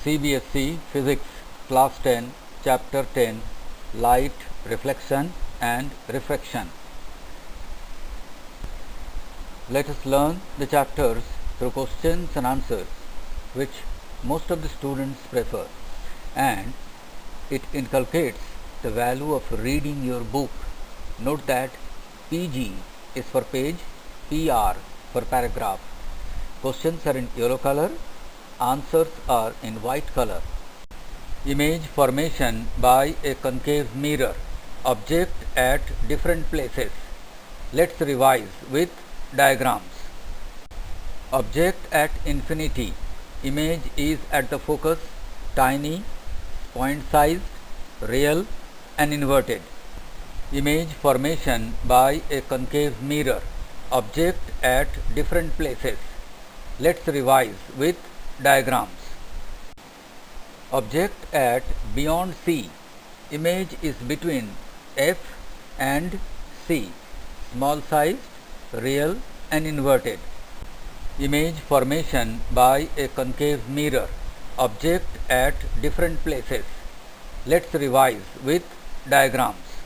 CBSE Physics Class 10 Chapter 10 Light, Reflection and Refraction. Let us learn the chapters through questions and answers, which most of the students prefer, and it inculcates the value of reading your book. Note that PG is for page, PR for paragraph. Questions are in yellow color, answers are in white color. Image formation by a concave mirror. Object at different places. Let's revise with diagrams. Object at infinity. Image is at the focus, tiny, point-sized, real and inverted. Image formation by a concave mirror. Object at different places. Let's revise with diagrams. Object at beyond C. Image is between F and C. Small sized, real and inverted. Image formation by a concave mirror. Object at different places. Let's revise with diagrams.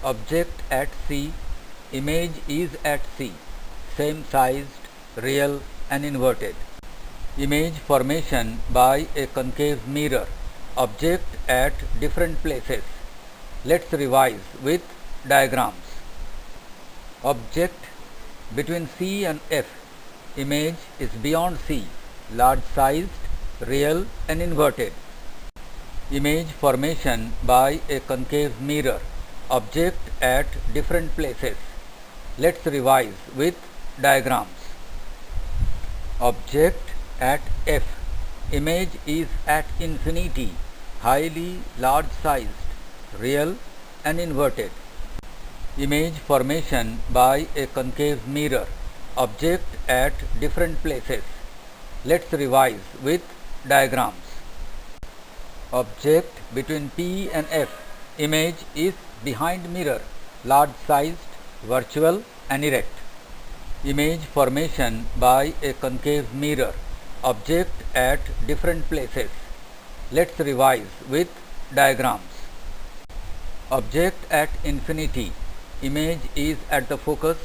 Object at C. Image is at C. Same sized, real and inverted. Image formation by a concave mirror. Object at different places. Let's revise with diagrams. Object between C and F. Image is beyond C. Large sized, real and inverted. Image formation by a concave mirror. Object at different places. Let's revise with diagrams. Object at F. Image is at infinity, highly large sized, real and inverted. Image formation by a concave mirror. Object at different places. Let's revise with diagrams. Object between P and F. Image is behind mirror, large sized, virtual and erect. Image formation by a concave mirror. Object at different places. Let's revise with diagrams. Object at infinity. Image is at the focus,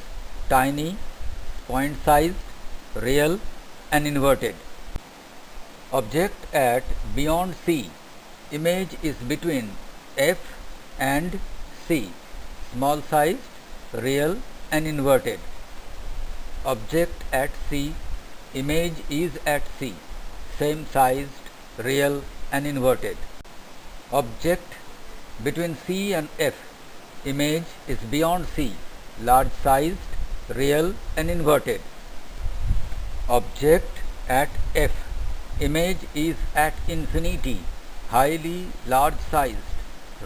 tiny, point-sized, real and inverted. Object at beyond C. Image is between F and C. Small sized, real and inverted. Object at C. Image is at C. Same sized, real and inverted. Object between C and F. Image is beyond C. Large sized, real and inverted. Object at F. Image is at infinity, highly large sized,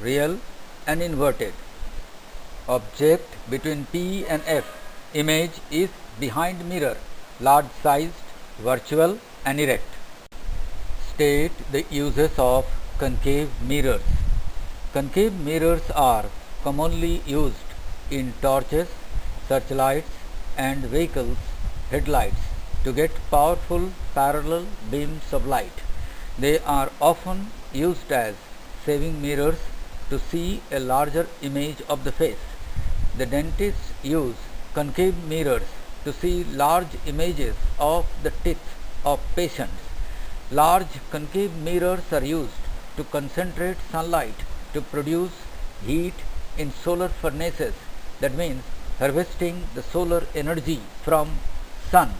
real and inverted. Object between P and F. Image is behind mirror, large sized, virtual and erect. State the uses of concave mirrors. Concave mirrors are commonly used in torches, searchlights and vehicles' headlights to get powerful parallel beams of light. They are often used as saving mirrors to see a larger image of the face. The dentists use concave mirrors to see large images of the teeth of patients. Large concave mirrors are used to concentrate sunlight to produce heat in solar furnaces. That means harvesting the solar energy from sun.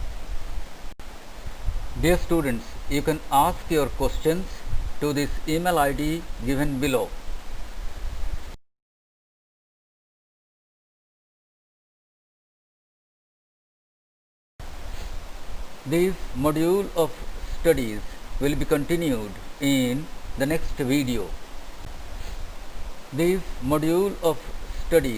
Dear students, you can ask your questions to this email ID given below. This module of studies will be continued in the next video. This module of studies